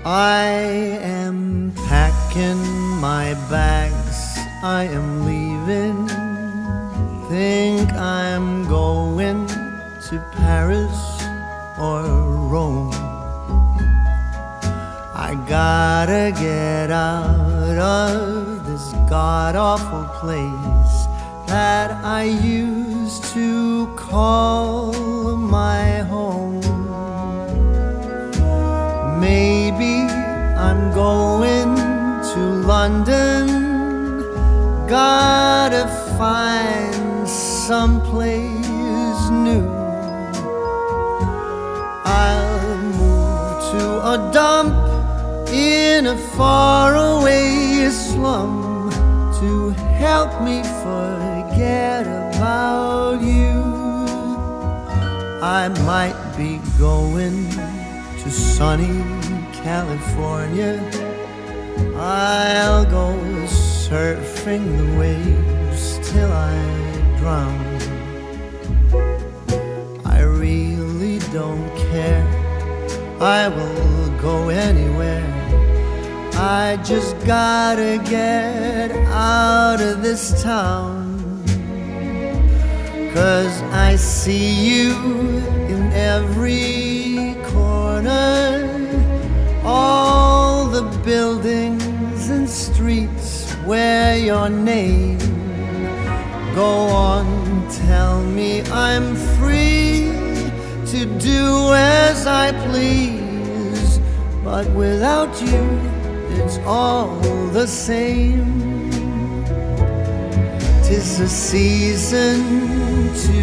I am packing my bags, I am leaving. Think I'm going to Paris or Rome. I gotta get out of this god-awful place that I used to call my home. Maybe I'm going to London. Gotta find someplace new. I'll move to a dump in a faraway slum to help me forget about you. I might be going to sunny California. I'll go surfing the waves till I drown. I really don't care, I will go anywhere. I just gotta get out of this town. 'Cause I see you in every corner, all the buildings and streets where your name. Go on, tell me I'm free to do as I please, but without you it's all the same. 'Tis a season to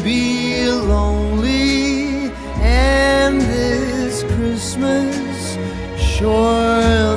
be lonely, and this Christmas sure